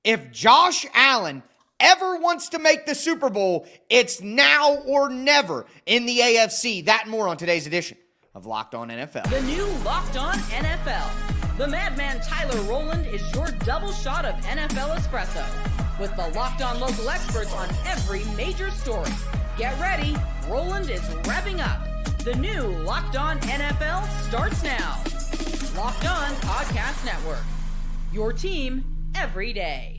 If Josh Allen ever wants to make the Super Bowl, it's now or never in the AFC. That and more on today's edition of Locked On NFL. The new Locked On NFL. The madman Tyler Rowland is your double shot of NFL espresso with the Locked On local experts on every major story. Get ready, Rowland is revving up. The new Locked On NFL starts now. Locked On Podcast Network. Your team every day.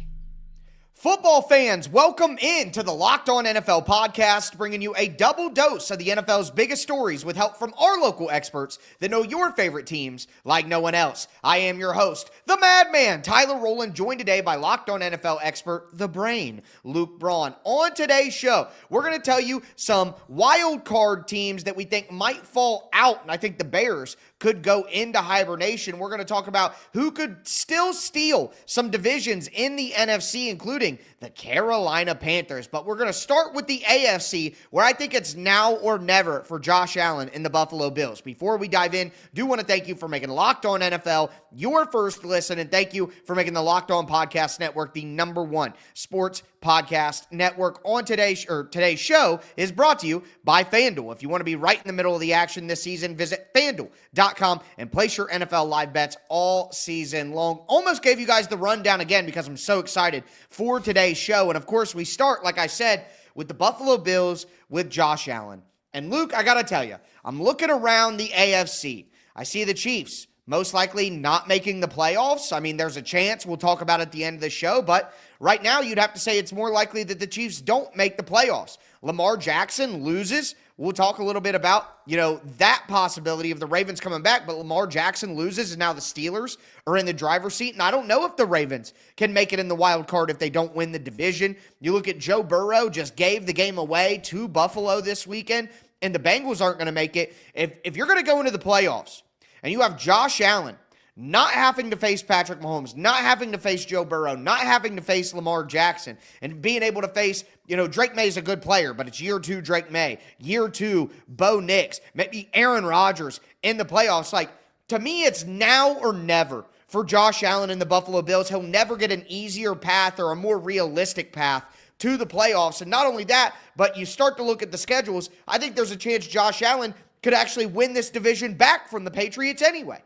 Football fans, welcome in to the Locked On NFL podcast, bringing you a double dose of the NFL's biggest stories with help from our local experts that know your favorite teams like no one else. I am your host, the madman, Tyler Rowland, joined today by Locked On NFL expert, the brain, Luke Braun. On today's show, we're going to tell you some wild card teams that we think might fall out, and I think the Bears could go into hibernation. We're going to talk about who could still steal some divisions in the NFC, including the Carolina Panthers. But we're going to start with the AFC, where I think it's now or never for Josh Allen and the Buffalo Bills. Before we dive in, do want to thank you for making Locked On NFL your first listen, and thank you for making the Locked On Podcast Network the #1 sports podcast network. On today's show is brought to you by FanDuel. If you want to be right in the middle of the action this season, visit FanDuel.com and place your NFL live bets all season long. Almost gave you guys the rundown again because I'm so excited for today's show. And of course, we start, like I said, with the Buffalo Bills with Josh Allen. And Luke, I got to tell you, I'm looking around the AFC. I see the Chiefs most likely not making the playoffs. I mean, there's a chance. We'll talk about it at the end of the show. But right now, you'd have to say it's more likely that the Chiefs don't make the playoffs. Lamar Jackson loses. We'll talk a little bit about, that possibility of the Ravens coming back. But Lamar Jackson loses, and now the Steelers are in the driver's seat. And I don't know if the Ravens can make it in the wild card if they don't win the division. You look at Joe Burrow, just gave the game away to Buffalo this weekend, and the Bengals aren't going to make it. If you're going to go into the playoffs, and you have Josh Allen not having to face Patrick Mahomes, not having to face Joe Burrow, not having to face Lamar Jackson, and being able to face, Drake May's a good player, but it's year 2 Drake May, year 2 Bo Nix, maybe Aaron Rodgers in the playoffs. Like, to me, it's now or never for Josh Allen and the Buffalo Bills. He'll never get an easier path or a more realistic path to the playoffs. And not only that, but you start to look at the schedules, I think there's a chance Josh Allen could actually win this division back from the Patriots anyway.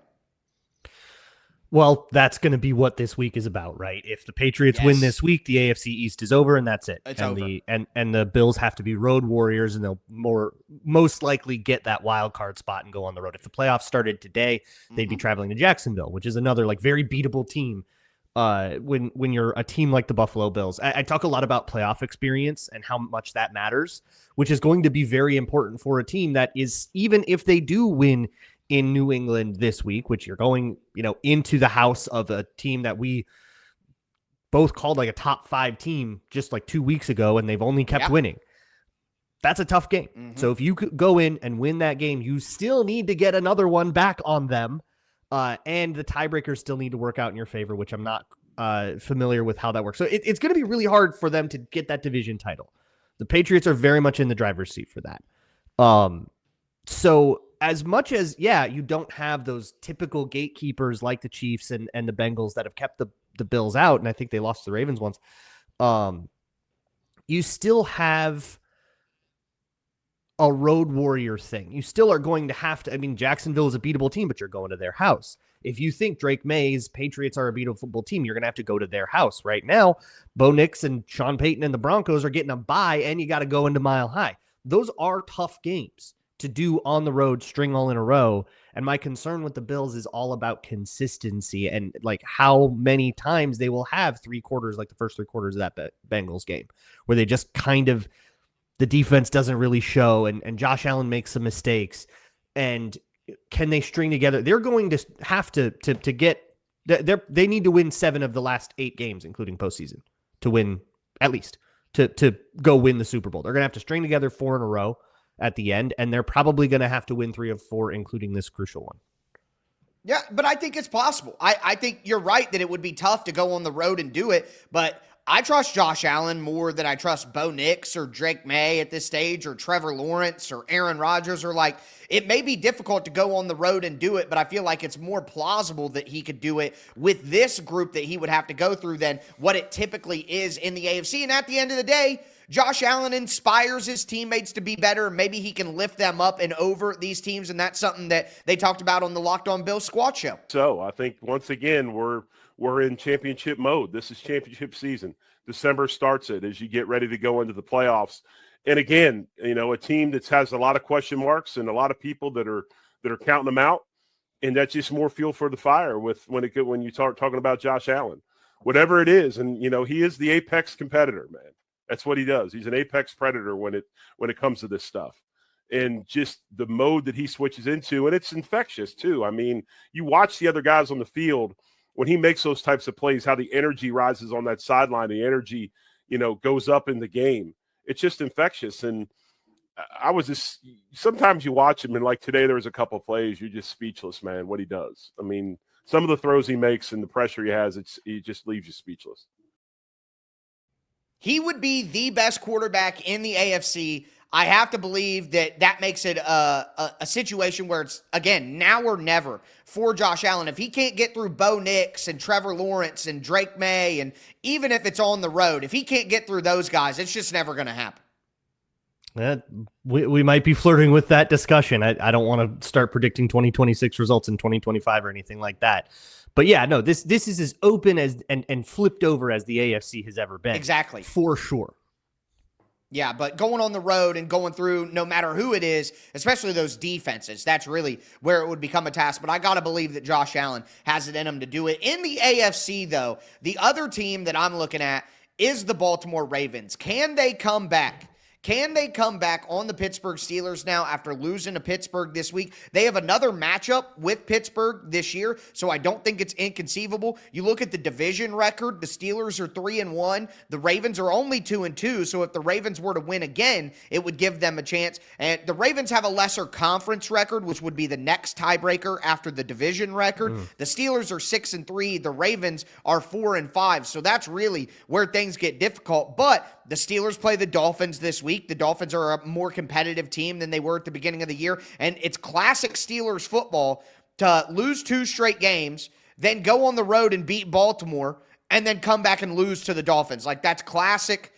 Well, that's going to be what this week is about, right? If the Patriots win this week, the AFC East is over, and that's it. It's over. And the Bills have to be road warriors, and they'll most likely get that wild card spot and go on the road. If the playoffs started today, they'd be traveling to Jacksonville, which is another very beatable team. When you're a team like the Buffalo Bills, I talk a lot about playoff experience and how much that matters, which is going to be very important for a team that is, even if they do win in New England this week, which you're going, into the house of a team that we both called a top 5 team just 2 weeks ago, and they've only kept winning. That's a tough game. So if you could go in and win that game, you still need to get another one back on them. And the tiebreakers still need to work out in your favor, which I'm not familiar with how that works. So it's going to be really hard for them to get that division title. The Patriots are very much in the driver's seat for that. So as much as, you don't have those typical gatekeepers like the Chiefs and the Bengals that have kept the Bills out, and I think they lost the Ravens once, you still have a road warrior thing. You still are going to have to, Jacksonville is a beatable team, but you're going to their house. If you think Drake May's Patriots are a beatable team, you're going to have to go to their house. Right now, Bo Nix and Sean Payton and the Broncos are getting a bye, and you got to go into Mile High. Those are tough games to do on the road, string all in a row. And my concern with the Bills is all about consistency and how many times they will have 3 quarters, the first 3 quarters of that Bengals game, where they just the defense doesn't really show, and Josh Allen makes some mistakes. And can they string together? They're going to have to get they need to win 7 of the last 8 games, including postseason, to win, at least to go win the Super Bowl. They're going to have to string together 4 in a row at the end, and they're probably going to have to win 3 of 4, including this crucial one. Yeah, but I think it's possible. I think you're right that it would be tough to go on the road and do it, but I trust Josh Allen more than I trust Bo Nix or Drake May at this stage, or Trevor Lawrence or Aaron Rodgers, or like, it may be difficult to go on the road and do it, but I feel like it's more plausible that he could do it with this group that he would have to go through than what it typically is in the AFC. And at the end of the day, Josh Allen inspires his teammates to be better. Maybe he can lift them up and over these teams, and that's something that they talked about on the Locked On Bills Squad show. So I think once again we're in championship mode. This is championship season. December starts it as you get ready to go into the playoffs. And again, a team that has a lot of question marks and a lot of people that are counting them out, and that's just more fuel for the fire when you start talking about Josh Allen. Whatever it is, and he is the apex competitor, man. That's what he does. He's an apex predator when it comes to this stuff. And just the mode that he switches into, and it's infectious too. I mean, you watch the other guys on the field when he makes those types of plays, how the energy rises on that sideline, the energy, goes up in the game. It's just infectious. And sometimes you watch him, and like today, there was a couple of plays, you're just speechless, man, what he does. I mean, some of the throws he makes and the pressure he has, he just leaves you speechless. He would be the best quarterback in the AFC. I have to believe that makes it a situation where it's, again, now or never for Josh Allen. If he can't get through Bo Nix and Trevor Lawrence and Drake May, and even if it's on the road, if he can't get through those guys, it's just never going to happen. We might be flirting with that discussion. I don't want to start predicting 2026 results in 2025 or anything like that. But yeah, no, this is as open as and flipped over as the AFC has ever been. Exactly. For sure. Yeah, but going on the road and going through no matter who it is, especially those defenses, that's really where it would become a task. But I got to believe that Josh Allen has it in him to do it. In the AFC, though, the other team that I'm looking at is the Baltimore Ravens. Can they come back? Can they come back on the Pittsburgh Steelers now after losing to Pittsburgh this week? They have another matchup with Pittsburgh this year, so I don't think it's inconceivable. You look at the division record, the Steelers are 3-1. The Ravens are only 2-2, so if the Ravens were to win again, it would give them a chance. And the Ravens have a lesser conference record, which would be the next tiebreaker after the division record. The Steelers are 6-3. The Ravens are 4-5, so that's really where things get difficult. But the Steelers play the Dolphins this week. The Dolphins are a more competitive team than they were at the beginning of the year. And it's classic Steelers football to lose 2 straight games, then go on the road and beat Baltimore, and then come back and lose to the Dolphins. Like, that's classic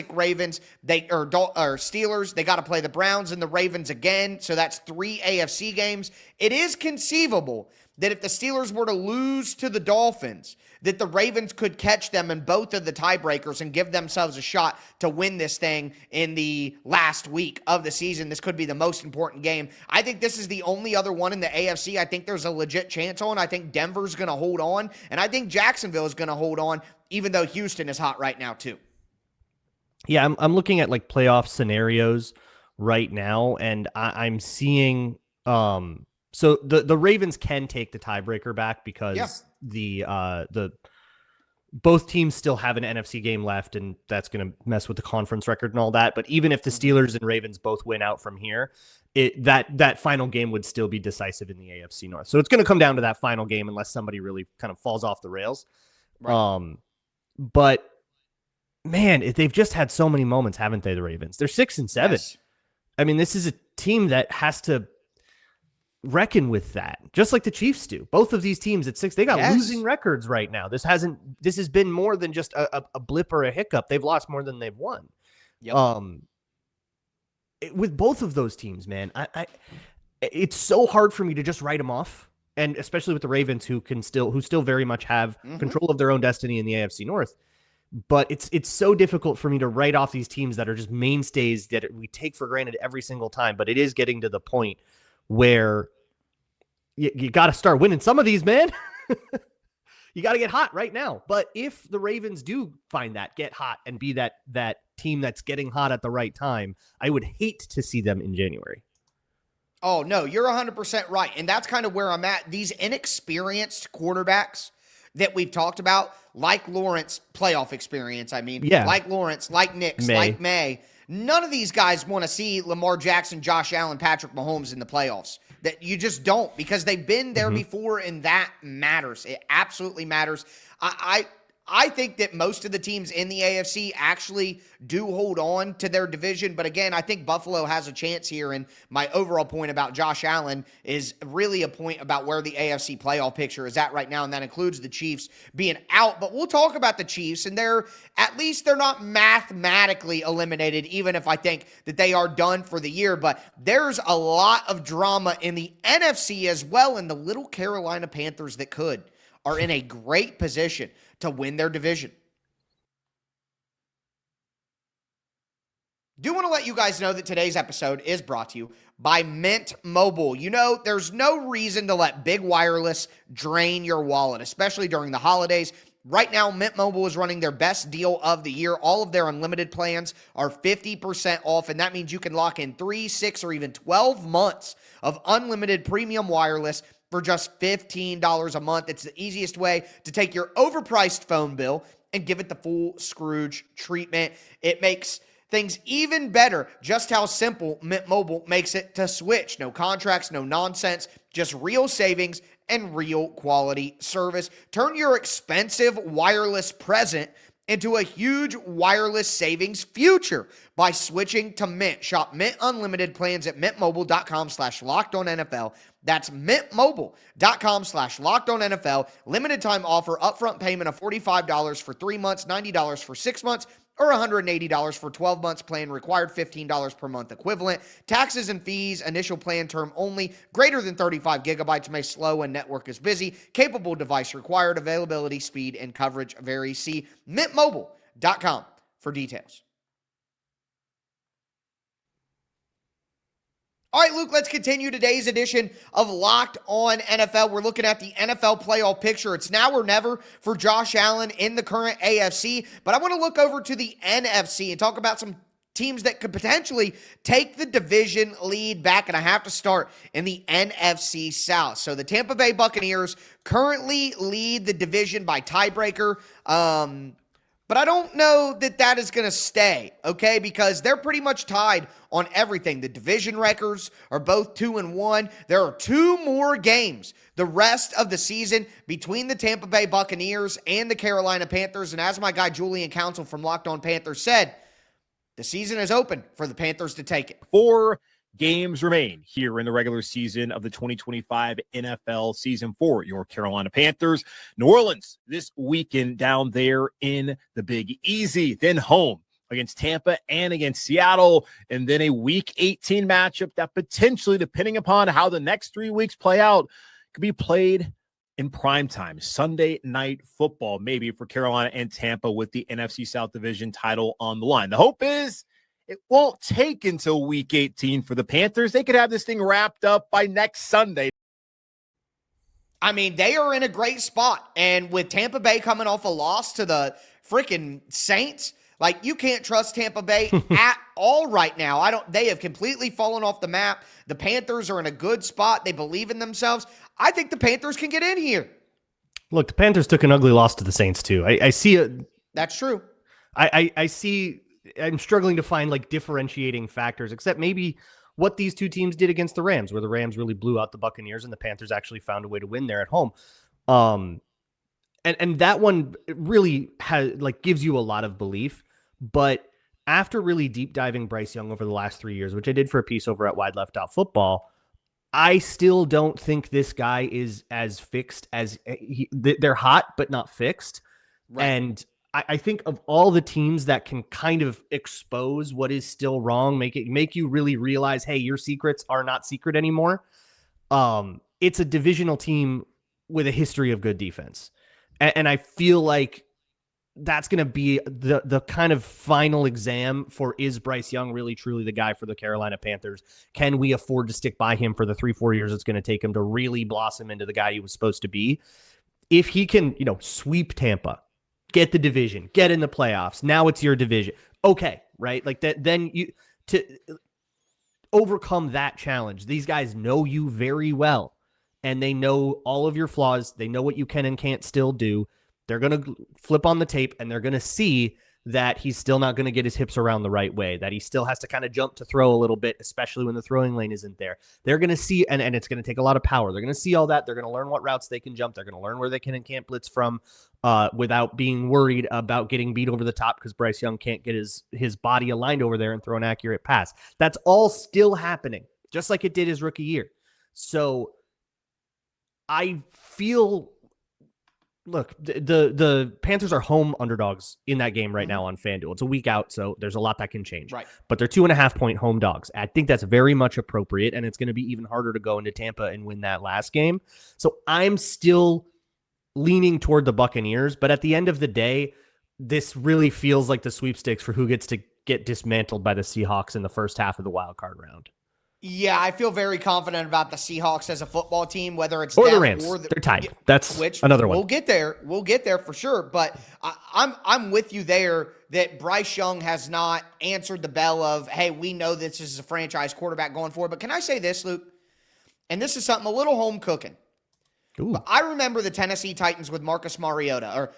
Ravens. Steelers. They got to play the Browns and the Ravens again. So that's 3 AFC games. It is conceivable that if the Steelers were to lose to the Dolphins, that the Ravens could catch them in both of the tiebreakers and give themselves a shot to win this thing in the last week of the season. This could be the most important game. I think this is the only other one in the AFC I think there's a legit chance on. I think Denver's going to hold on, and I think Jacksonville is going to hold on, even though Houston is hot right now too. Yeah, I'm looking at like playoff scenarios right now, and I'm seeing so the Ravens can take the tiebreaker back because the both teams still have an NFC game left, and that's going to mess with the conference record and all that. But even if the Steelers and Ravens both win out from here, that final game would still be decisive in the AFC North. So it's going to come down to that final game unless somebody really kind of falls off the rails. Right. But man, they've just had so many moments, haven't they? The Ravens, they're 6-7. Yes. I mean, this is a team that has to reckon with that, just like the Chiefs do. Both of these teams at 6, they got losing records right now. This has been more than just a blip or a hiccup. They've lost more than they've won. Yep. With both of those teams, man, it's so hard for me to just write them off, and especially with the Ravens, who still very much have control of their own destiny in the AFC North. But it's so difficult for me to write off these teams that are just mainstays that we take for granted every single time. But it is getting to the point where you got to start winning some of these, man. You got to get hot right now. But if the Ravens do find get hot and be that team that's getting hot at the right time, I would hate to see them in January. Oh, no, you're 100% right. And that's kind of where I'm at. These inexperienced quarterbacks that we've talked about, like Lawrence, playoff experience, like Lawrence, like Nix, like May, none of these guys want to see Lamar Jackson, Josh Allen, Patrick Mahomes in the playoffs. That you just don't, because they've been there before, and that matters. It absolutely matters. I I think that most of the teams in the AFC actually do hold on to their division. But again, I think Buffalo has a chance here. And my overall point about Josh Allen is really a point about where the AFC playoff picture is at right now. And that includes the Chiefs being out. But we'll talk about the Chiefs. And they're not mathematically eliminated, even if I think that they are done for the year. But there's a lot of drama in the NFC as well. And the little Carolina Panthers that are in a great position to win their division. Do want to let you guys know that today's episode is brought to you by Mint Mobile. You know, there's no reason to let big wireless drain your wallet, especially during the holidays. Right now, Mint Mobile is running their best deal of the year. All of their unlimited plans are 50% off, and that means you can lock in 3, 6, or even 12 months of unlimited premium wireless for just $15 a month. It's the easiest way to take your overpriced phone bill and give it the full Scrooge treatment. It makes things even better just how simple Mint Mobile makes it to switch. No contracts, no nonsense, just real savings and real quality service. Turn your expensive wireless present into a huge wireless savings future by switching to Mint. Shop Mint Unlimited plans at mintmobile.com/LockedOnNFL. That's mintmobile.com/LockedOnNFL. Limited time offer, upfront payment of $45 for 3 months, $90 for 6 months, or $180 for 12 months. Plan required, $15 per month equivalent. Taxes and fees, initial plan term only. Greater than 35 gigabytes may slow when network is busy. Capable device required. Availability, speed, and coverage vary. See mintmobile.com for details. All right, Luke, let's continue today's edition of Locked On NFL. We're looking at the NFL playoff picture. It's now or never for Josh Allen in the current AFC, but I want to look over to the NFC and talk about some teams that could potentially take the division lead back, and I have to start in the NFC South. So the Tampa Bay Buccaneers currently lead the division by tiebreaker, but I don't know that that is going to stay, okay, because they're pretty much tied on everything. The division records are both 2-1. There are 2 more games the rest of the season between the Tampa Bay Buccaneers and the Carolina Panthers, and as my guy Julian Council from Locked On Panthers said, the season is open for the Panthers to take it. 4 games remain here in the regular season of the 2025 NFL season for your Carolina Panthers. New Orleans this weekend down there in the Big Easy, then home against Tampa and against Seattle, and then a Week 18 matchup that potentially, depending upon how the next 3 weeks play out, could be played in primetime, Sunday night football, maybe for Carolina and Tampa with the NFC South division title on the line. The hope is it won't take until Week 18 for the Panthers. They could have this thing wrapped up by next Sunday. I mean, they are in a great spot. And with Tampa Bay coming off a loss to the freaking Saints, like, you can't trust Tampa Bay at all right now. They have completely fallen off the map. The Panthers are in a good spot. They believe in themselves. I think the Panthers can get in here. Look, the Panthers took an ugly loss to the Saints too. I see it. That's true. I'm struggling to find like differentiating factors, except maybe what these two teams did against the Rams, where the Rams really blew out the Buccaneers and the Panthers actually found a way to win there at home. And that one really gives you a lot of belief. But after really deep diving Bryce Young over the last 3 years, which I did for a piece over at Wide Left Out Football, I still don't think this guy is as fixed as they're hot, but not fixed. Right. And I think of all the teams that can kind of expose what is still wrong, make you really realize, hey, your secrets are not secret anymore. It's a divisional team with a history of good defense. And I feel like that's going to be the kind of final exam for, is Bryce Young really truly the guy for the Carolina Panthers? Can we afford to stick by him for the 3-4 years it's going to take him to really blossom into the guy he was supposed to be? If he can, sweep Tampa, get the division, get in the playoffs, now it's your division. Okay, right? Like that, then to overcome that challenge, these guys know you very well, and they know all of your flaws. They know what you can and can't still do. They're going to flip on the tape, and they're going to see that he's still not going to get his hips around the right way, that he still has to kind of jump to throw a little bit, especially when the throwing lane isn't there. They're going to see, and it's going to take a lot of power. They're going to see all that. They're going to learn what routes they can jump. They're going to learn where they can and can't blitz from without being worried about getting beat over the top because Bryce Young can't get his body aligned over there and throw an accurate pass. That's all still happening, just like it did his rookie year. So I feel... Look, the Panthers are home underdogs in that game right now on FanDuel. It's a week out, so there's a lot that can change. Right. But they're 2.5-point home dogs. I think that's very much appropriate, and it's going to be even harder to go into Tampa and win that last game. So I'm still leaning toward the Buccaneers, but at the end of the day, this really feels like the sweepstakes for who gets to get dismantled by the Seahawks in the first half of the wild card round. Yeah, I feel very confident about the Seahawks as a football team, whether it's or the Rams. They're tied. That's another one. We'll get there for sure. But I'm with you there that Bryce Young has not answered the bell of, hey, we know this is a franchise quarterback going forward. But can I say this, Luke? And this is something a little home cooking. But I remember the Tennessee Titans with Marcus Mariota,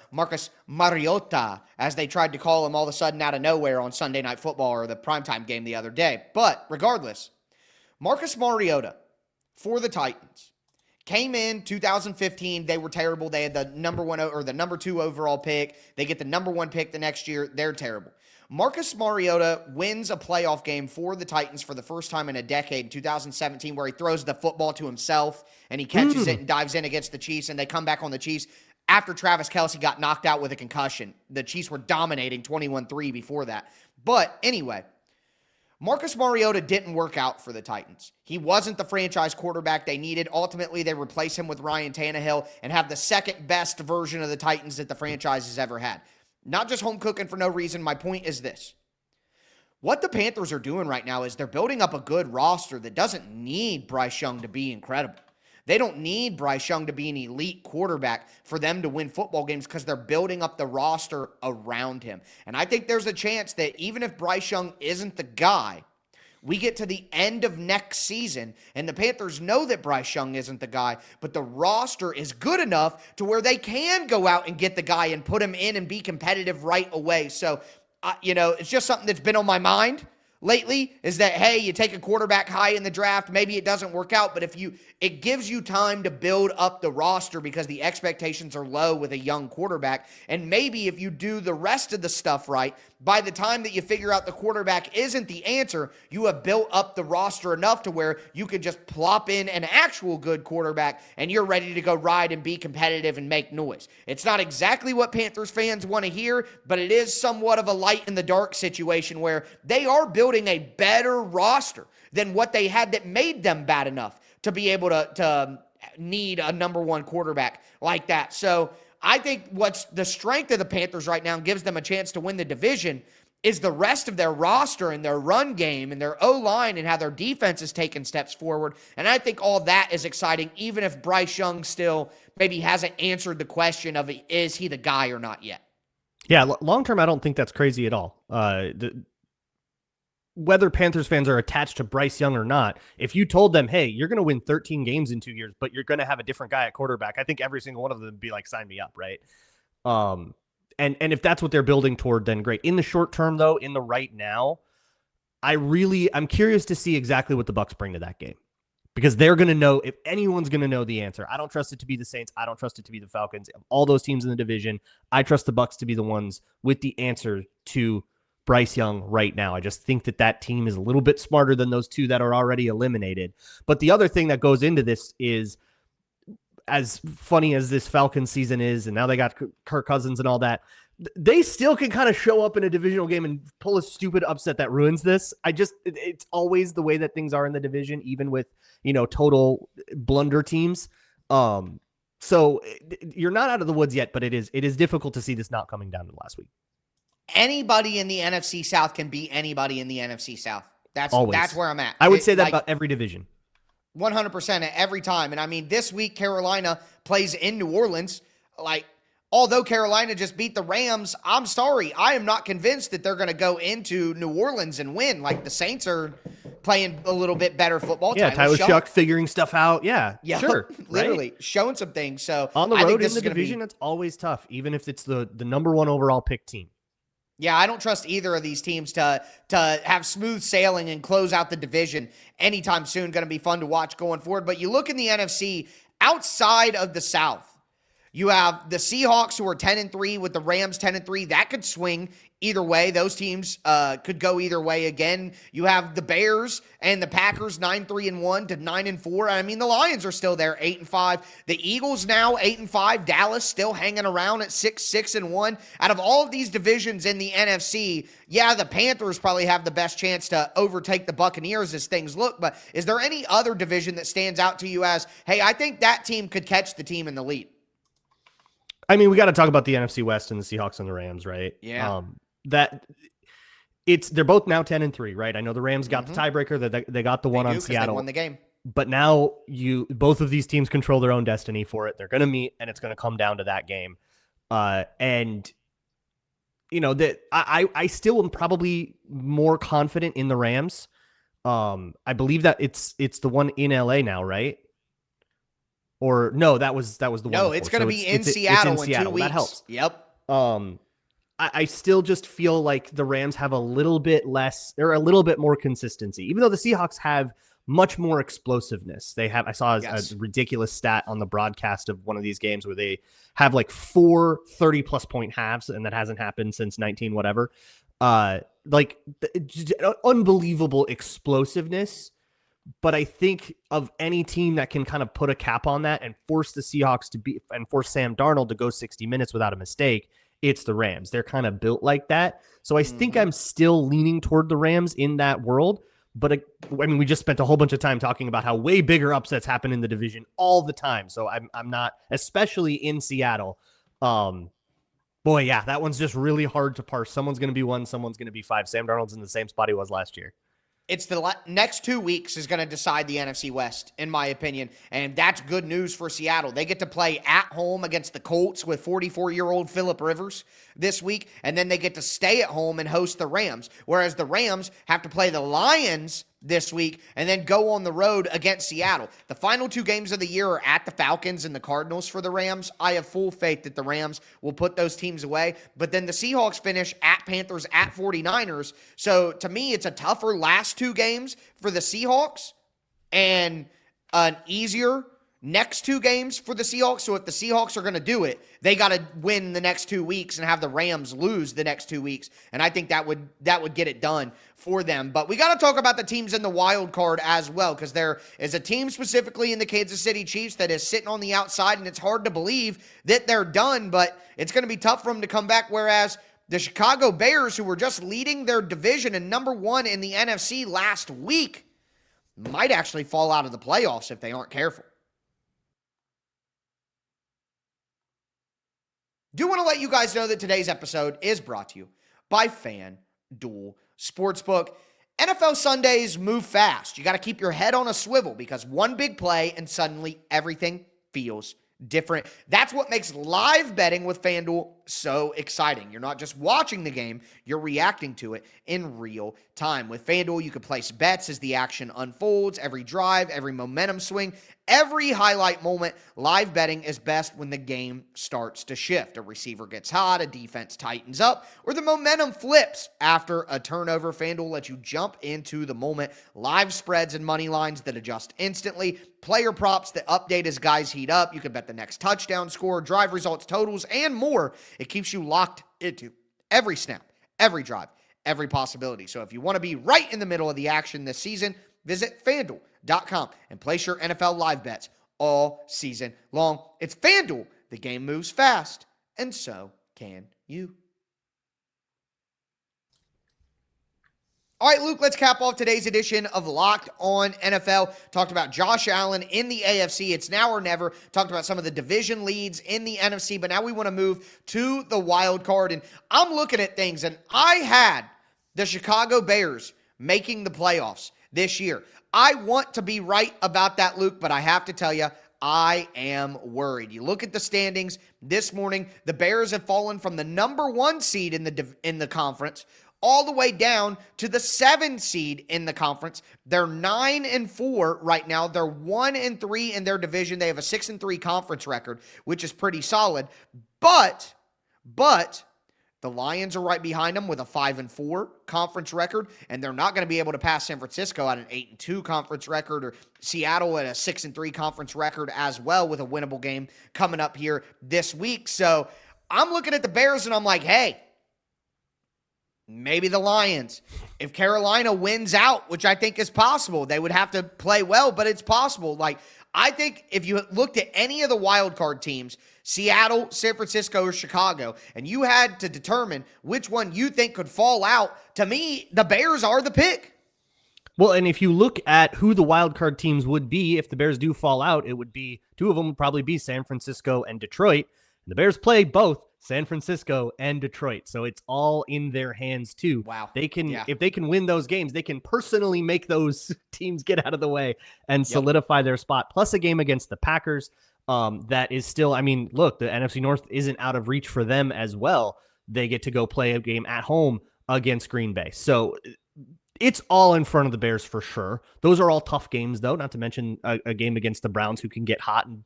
as they tried to call him all of a sudden out of nowhere on Sunday Night Football or the primetime game the other day. But regardless, Marcus Mariota for the Titans came in 2015. They were terrible. They had the number 2 overall pick. They get the number 1 pick the next year. They're terrible. Marcus Mariota wins a playoff game for the Titans for the first time in a decade in 2017, where he throws the football to himself and he catches it and dives in against the Chiefs, and they come back on the Chiefs after Travis Kelce got knocked out with a concussion. The Chiefs were dominating 21-3 before that. But anyway, Marcus Mariota didn't work out for the Titans. He wasn't the franchise quarterback they needed. Ultimately, they replace him with Ryan Tannehill and have the second best version of the Titans that the franchise has ever had. Not just home cooking for no reason. My point is this. What the Panthers are doing right now is they're building up a good roster that doesn't need Bryce Young to be incredible. They don't need Bryce Young to be an elite quarterback for them to win football games because they're building up the roster around him. And I think there's a chance that even if Bryce Young isn't the guy, we get to the end of next season and the Panthers know that Bryce Young isn't the guy, but the roster is good enough to where they can go out and get the guy and put him in and be competitive right away. So, it's just something that's been on my mind lately is that, hey, you take a quarterback high in the draft, maybe it doesn't work out, but it gives you time to build up the roster because the expectations are low with a young quarterback. And maybe if you do the rest of the stuff right, by the time that you figure out the quarterback isn't the answer, you have built up the roster enough to where you can just plop in an actual good quarterback and you're ready to go ride and be competitive and make noise. It's not exactly what Panthers fans want to hear, but it is somewhat of a light in the dark situation where they are building a better roster than what they had that made them bad enough to be able to need a number 1 quarterback like that. So I think what's the strength of the Panthers right now and gives them a chance to win the division is the rest of their roster and their run game and their O-line and how their defense is taking steps forward. And I think all that is exciting, even if Bryce Young still maybe hasn't answered the question of is he the guy or not yet. Yeah, long-term, I don't think that's crazy at all. Whether Panthers fans are attached to Bryce Young or not, if you told them, hey, you're going to win 13 games in 2 years, but you're going to have a different guy at quarterback, I think every single one of them would be like, sign me up, right? And if that's what they're building toward, then great. In the short term, though, in the right now, I'm curious to see exactly what the Bucs bring to that game. Because they're going to know, if anyone's going to know the answer. I don't trust it to be the Saints. I don't trust it to be the Falcons. All those teams in the division, I trust the Bucs to be the ones with the answer to Bryce Young right now. I just think that team is a little bit smarter than those two that are already eliminated. But the other thing that goes into this is, as funny as this Falcons season is, and now they got Kirk Cousins and all that, they still can kind of show up in a divisional game and pull a stupid upset that ruins this. It's always the way that things are in the division, even with, total blunder teams. So you're not out of the woods yet, but it is difficult to see this not coming down to the last week. Anybody in the NFC South can beat anybody in the NFC South. That's where I'm at. I would say that about every division. 100% every time. And I mean, this week Carolina plays in New Orleans. Although Carolina just beat the Rams, I'm sorry, I am not convinced that they're going to go into New Orleans and win. The Saints are playing a little bit better football. Yeah, Tyler Shuck figuring stuff out. Yeah, sure. Literally showing some things. So on the road in the division, it's always tough, even if it's the number 1 overall pick team. Yeah, I don't trust either of these teams to have smooth sailing and close out the division anytime soon. Going to be fun to watch going forward. But you look in the NFC outside of the South. You have the Seahawks, who are 10-3, with the Rams 10-3. That could swing either way. Those teams could go either way again. You have the Bears and the Packers 9-3-1 to 9-4. I mean, the Lions are still there 8-5. The Eagles now 8-5. Dallas still hanging around at 6-1. Out of all of these divisions in the NFC, yeah, the Panthers probably have the best chance to overtake the Buccaneers as things look. But is there any other division that stands out to you as, hey, I think that team could catch the team in the lead? I mean, we got to talk about the NFC West and the Seahawks and the Rams, right? Yeah. They're both now 10-3, right? I know the Rams got the tiebreaker, that they got the one on Seattle. They won the game. But now both of these teams control their own destiny for it. They're going to meet, and it's going to come down to that game. And you know that I still am probably more confident in the Rams. I believe that it's the one in LA now, right? Or no, that was the one. No, it's going to be in Seattle in 2 weeks. That helps. Yep. I still just feel like the Rams have a little bit less, or a little bit more consistency, even though the Seahawks have much more explosiveness. I saw a ridiculous stat on the broadcast of one of these games where they have like 4 30-plus point halves, and that hasn't happened since 19 whatever. Unbelievable explosiveness. But I think of any team that can kind of put a cap on that and force the Seahawks and force Sam Darnold to go 60 minutes without a mistake, it's the Rams. They're kind of built like that. So I think I'm still leaning toward the Rams in that world. But I mean, we just spent a whole bunch of time talking about how way bigger upsets happen in the division all the time. So I'm not, especially in Seattle. Boy, yeah, that one's just really hard to parse. Someone's going to be 1, someone's going to be 5. Sam Darnold's in the same spot he was last year. It's the next 2 weeks is going to decide the NFC West, in my opinion, and that's good news for Seattle. They get to play at home against the Colts with 44-year-old Phillip Rivers this week, and then they get to stay at home and host the Rams, whereas the Rams have to play the Lions this week and then go on the road against Seattle. The final 2 games of the year are at the Falcons and the Cardinals for the Rams. I have full faith that the Rams will put those teams away, but then the Seahawks finish at Panthers, at 49ers. So to me, it's a tougher last 2 games for the Seahawks and an easier next 2 games for the Seahawks. So if the Seahawks are going to do it, they got to win the next 2 weeks and have the Rams lose the next 2 weeks. And I think that would get it done for them. But we got to talk about the teams in the wild card as well, because there is a team specifically in the Kansas City Chiefs that is sitting on the outside, and it's hard to believe that they're done, but it's going to be tough for them to come back. Whereas the Chicago Bears, who were just leading their division and number 1 in the NFC last week, might actually fall out of the playoffs if they aren't careful. Do want to let you guys know that today's episode is brought to you by FanDuel Sportsbook. NFL Sundays move fast. You got to keep your head on a swivel because one big play and suddenly everything feels different. That's what makes live betting with FanDuel so exciting. You're not just watching the game, you're reacting to it in real time. With FanDuel, you can place bets as the action unfolds, every drive, every momentum swing, every highlight moment. Live betting is best when the game starts to shift. A receiver gets hot, a defense tightens up, or the momentum flips after a turnover. FanDuel lets you jump into the moment. Live spreads and money lines that adjust instantly. Player props that update as guys heat up. You can bet the next touchdown score, drive results, totals, and more. It keeps you locked into every snap, every drive, every possibility. So if you want to be right in the middle of the action this season, visit FanDuel.com and place your NFL live bets all season long. It's FanDuel. The game moves fast, and so can you. All right, Luke, let's cap off today's edition of Locked On NFL. Talked about Josh Allen in the AFC. It's now or never. Talked about some of the division leads in the NFC, but now we want to move to the wild card. And I'm looking at things, and I had the Chicago Bears making the playoffs this year. I want to be right about that, Luke, but I have to tell you, I am worried. You look at the standings this morning, the Bears have fallen from the number 1 seed in the conference all the way down to the 7 seed in the conference. They're 9-4 right now. They're 1-3 in their division. They have a 6-3 conference record, which is pretty solid. But The Lions are right behind them with a 5-4 conference record, and they're not going to be able to pass San Francisco at an 8-2 conference record, or Seattle at a 6-3 conference record as well, with a winnable game coming up here this week. So I'm looking at the Bears and I'm like, hey, maybe the Lions. If Carolina wins out, which I think is possible, they would have to play well, but it's possible. Like, I think if you looked at any of the wild card teams, Seattle, San Francisco, or Chicago, and you had to determine which one you think could fall out, to me, the Bears are the pick. Well, and if you look at who the wild card teams would be, if the Bears do fall out, it would be, two of them would probably be San Francisco and Detroit. And the Bears play both San Francisco and Detroit, so it's all in their hands too. Wow. They can, if they can win those games, they can personally make those teams get out of the way and solidify their spot. Plus a game against the Packers. That is still, I mean, look, the NFC North isn't out of reach for them as well. They get to go play a game at home against Green Bay. So it's all in front of the Bears for sure. Those are all tough games, though, not to mention a game against the Browns, who can get hot. And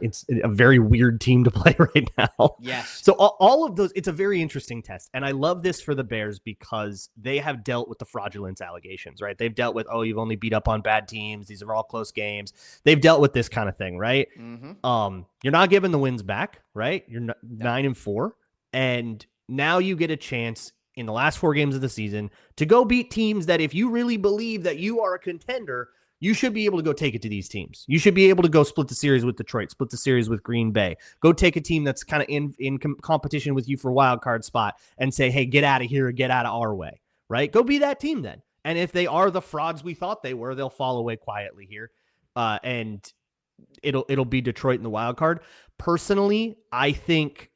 it's a very weird team to play right now. Yes. So all of those, it's a very interesting test. And I love this for the Bears because they have dealt with the fraudulence allegations, right? They've dealt with, you've only beat up on bad teams. These are all close games. They've dealt with this kind of thing, right? Mm-hmm. You're not giving the wins back, right? You're 9-4. And now you get a chance in the last 4 games of the season to go beat teams that, if you really believe that you are a contender, you should be able to go take it to these teams. You should be able to go split the series with Detroit, split the series with Green Bay, go take a team that's kind of in competition with you for wild card spot and say, hey, get out of here, get out of our way, right? Go be that team then. And if they are the frauds we thought they were, they'll fall away quietly here. And it'll be Detroit in the wild card. Personally, I think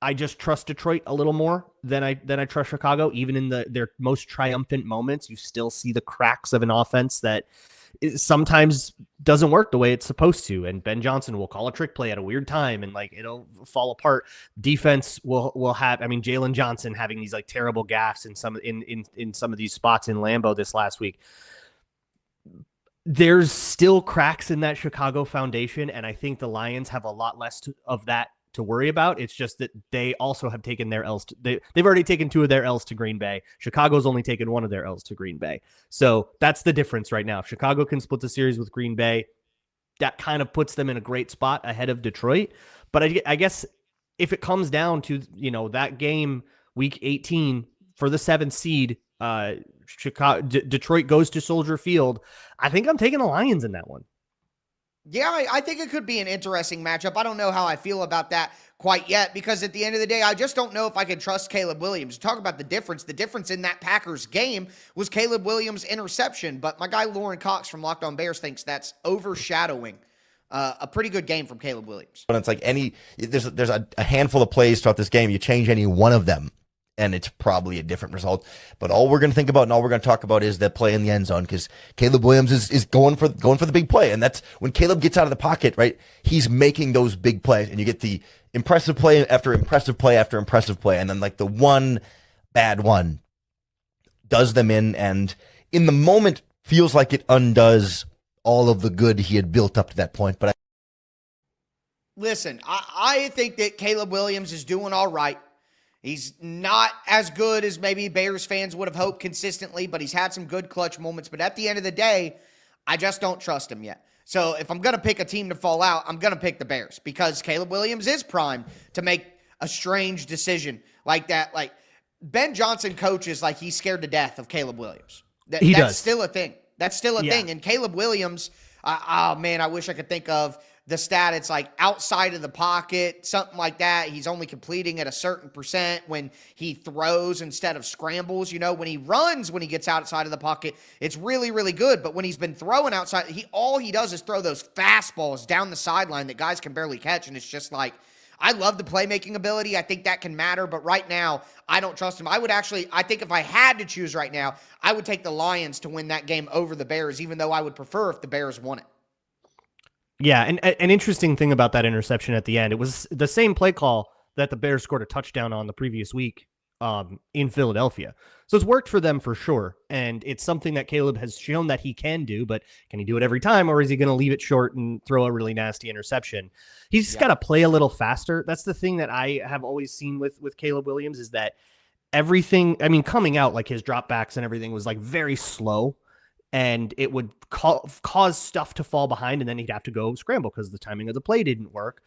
I just trust Detroit a little more than I trust Chicago. Even in their most triumphant moments, you still see the cracks of an offense that sometimes doesn't work the way it's supposed to. And Ben Johnson will call a trick play at a weird time and like it'll fall apart. Defense will have, I mean, Jalen Johnson having these like terrible gaffes in some of these spots in Lambeau this last week. There's still cracks in that Chicago foundation, and I think the Lions have a lot less of that to worry about. It's just that they also have taken their L's. They've already taken 2 of their L's to Green Bay. Chicago's only taken 1 of their L's to Green Bay. So that's the difference right now. If Chicago can split the series with Green Bay, that kind of puts them in a great spot ahead of Detroit. But I guess if it comes down to, that game, week 18 for the 7th seed, Detroit goes to Soldier Field, I think I'm taking the Lions in that one. Yeah, I think it could be an interesting matchup. I don't know how I feel about that quite yet, because at the end of the day, I just don't know if I can trust Caleb Williams. Talk about the difference. The difference in that Packers game was Caleb Williams' interception, but my guy Lauren Cox from Locked On Bears thinks that's overshadowing a pretty good game from Caleb Williams. But it's like there's a handful of plays throughout this game. You change any one of them, and it's probably a different result. But all we're going to think about and all we're going to talk about is that play in the end zone, because Caleb Williams is going for the big play. And that's when Caleb gets out of the pocket, right? He's making those big plays, and you get the impressive play after impressive play after impressive play. And then like the one bad one does them in, and in the moment feels like it undoes all of the good he had built up to that point. But listen, I think that Caleb Williams is doing all right. He's not as good as maybe Bears fans would have hoped consistently, but he's had some good clutch moments. But at the end of the day, I just don't trust him yet. So if I'm going to pick a team to fall out, I'm going to pick the Bears, because Caleb Williams is primed to make a strange decision like that. Like, Ben Johnson coaches like he's scared to death of Caleb Williams. That's still a thing. That's still a thing. And Caleb Williams, I wish I could think of the stat. It's like outside of the pocket, something like that. He's only completing at a certain percent when he throws instead of scrambles. When he runs, when he gets outside of the pocket, it's really, really good. But when he's been throwing outside, all he does is throw those fastballs down the sideline that guys can barely catch. And it's just like, I love the playmaking ability. I think that can matter. But right now, I don't trust him. I think if I had to choose right now, I would take the Lions to win that game over the Bears, even though I would prefer if the Bears won it. Yeah, and an interesting thing about that interception at the end, it was the same play call that the Bears scored a touchdown on the previous week in Philadelphia. So it's worked for them for sure. And it's something that Caleb has shown that he can do, but can he do it every time, or is he going to leave it short and throw a really nasty interception? He's just got to play a little faster. That's the thing that I have always seen with Caleb Williams, is that everything, I mean, coming out, like his dropbacks and everything was like very slow, and it would cause stuff to fall behind, and then he'd have to go scramble because the timing of the play didn't work.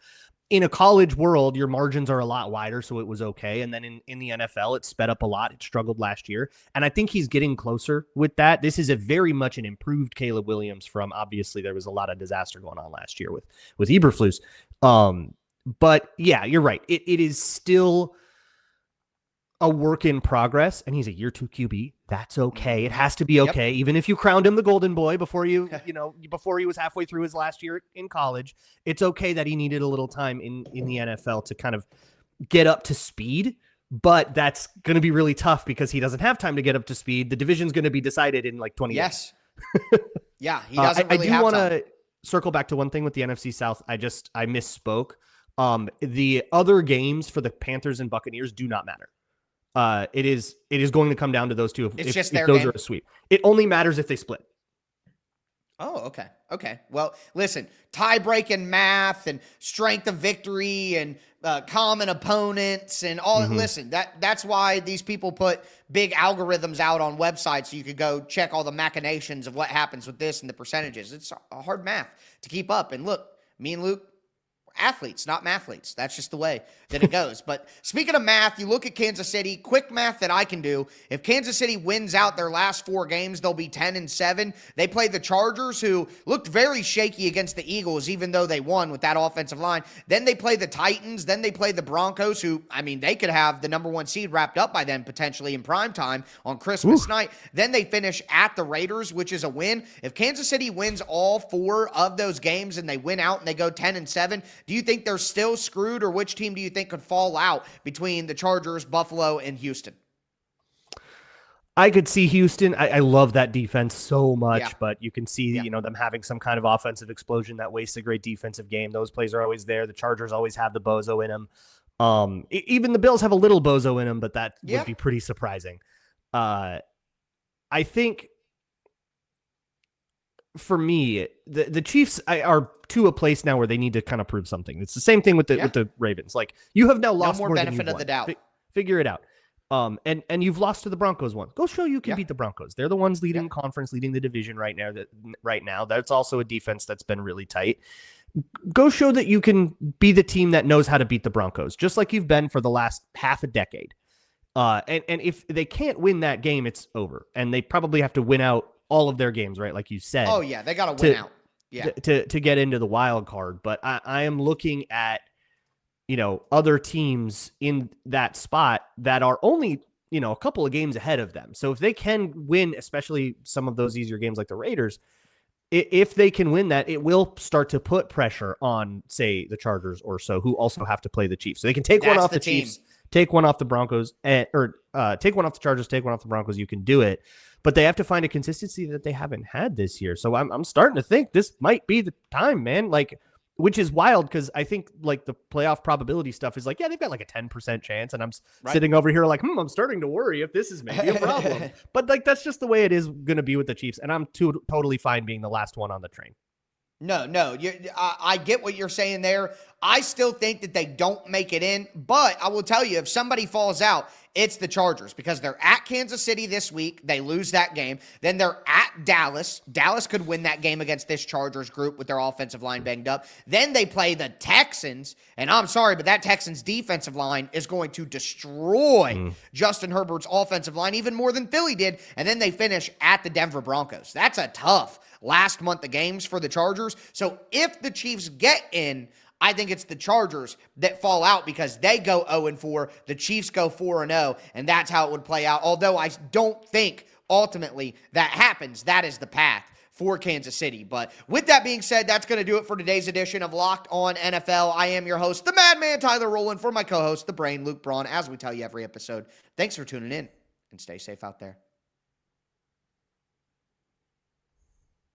In a college world, your margins are a lot wider, so it was okay. And then in the NFL, it sped up a lot. It struggled last year. And I think he's getting closer with that. This is a very much an improved Caleb Williams from, obviously, there was a lot of disaster going on last year with Eberflus. But yeah, you're right. It is still a work in progress, and he's a year 2 QB. That's okay. It has to be okay. Yep. Even if you crowned him the golden boy before before he was halfway through his last year in college, it's okay that he needed a little time in the NFL to kind of get up to speed. But that's going to be really tough because he doesn't have time to get up to speed. The division's going to be decided in like 20 years. Yeah, he doesn't really have time. I do want to circle back to one thing with the NFC South. I misspoke. The other games for the Panthers and Buccaneers do not matter. It is going to come down to those two. If those are a sweep, it only matters if they split. Oh, okay. Okay. Well, listen, tie-breaking math and strength of victory and common opponents and all. Mm-hmm. Listen, that's why these people put big algorithms out on websites so you could go check all the machinations of what happens with this and the percentages. It's a hard math to keep up. And look, me and Luke, athletes, not mathletes. That's just the way that it goes. But speaking of math, you look at Kansas City, quick math that I can do. If Kansas City wins out their last 4 games, they'll be 10-7. They play the Chargers, who looked very shaky against the Eagles, even though they won with that offensive line. Then they play the Titans. Then they play the Broncos, who, I mean, they could have the number 1 seed wrapped up by then, potentially in prime time on Christmas night. Then they finish at the Raiders, which is a win. If Kansas City wins all 4 of those games and they win out and they go 10-7, do you think they're still screwed, or which team do you think could fall out between the Chargers, Buffalo, and Houston? I could see Houston. I love that defense so much, but you can see, them having some kind of offensive explosion that wastes a great defensive game. Those plays are always there. The Chargers always have the bozo in them. Even the Bills have a little bozo in them, but that would be pretty surprising. I think for me, the Chiefs are to a place now where they need to kind of prove something. It's the same thing with the Ravens. Like, you have now lost more benefit of the doubt. Figure it out. And you've lost to the Broncos once. Go show you can beat the Broncos. They're the ones leading conference, leading the division right now. That's also a defense that's been really tight. Go show that you can be the team that knows how to beat the Broncos, just like you've been for the last half a decade. And if they can't win that game, it's over. And they probably have to win out all of their games, right? Like you said. Oh, yeah. They got to win out. Yeah. To get into the wild card. But I am looking at, other teams in that spot that are only, a couple of games ahead of them. So if they can win, especially some of those easier games like the Raiders, if they can win that, it will start to put pressure on, say, the Chargers or so, who also have to play the Chiefs. So they can take one off the Chiefs, take one off the Broncos, or take one off the Chargers, take one off the Broncos. You can do it. But they have to find a consistency that they haven't had this year. So I'm starting to think this might be the time, man. Like, which is wild because I think like the playoff probability stuff is like, they've got like a 10% chance. And I'm sitting over here like, I'm starting to worry if this is maybe a problem. But like, that's just the way it is going to be with the Chiefs. And I'm totally fine being the last one on the train. No, I get what you're saying there. I still think that they don't make it in, but I will tell you, if somebody falls out, it's the Chargers, because they're at Kansas City this week. They lose that game. Then they're at Dallas. Dallas could win that game against this Chargers group with their offensive line banged up. Then they play the Texans, and I'm sorry, but that Texans defensive line is going to destroy Justin Herbert's offensive line even more than Philly did. And then they finish at the Denver Broncos. That's a tough last month of games for the Chargers. So if the Chiefs get in, I think it's the Chargers that fall out because they go 0-4, the Chiefs go 4-0, and that's how it would play out. Although I don't think ultimately that happens. That is the path for Kansas City. But with that being said, that's going to do it for today's edition of Locked On NFL. I am your host, the Madman Tyler Rowland, for my co-host, the Brain Luke Braun, as we tell you every episode. Thanks for tuning in, and stay safe out there.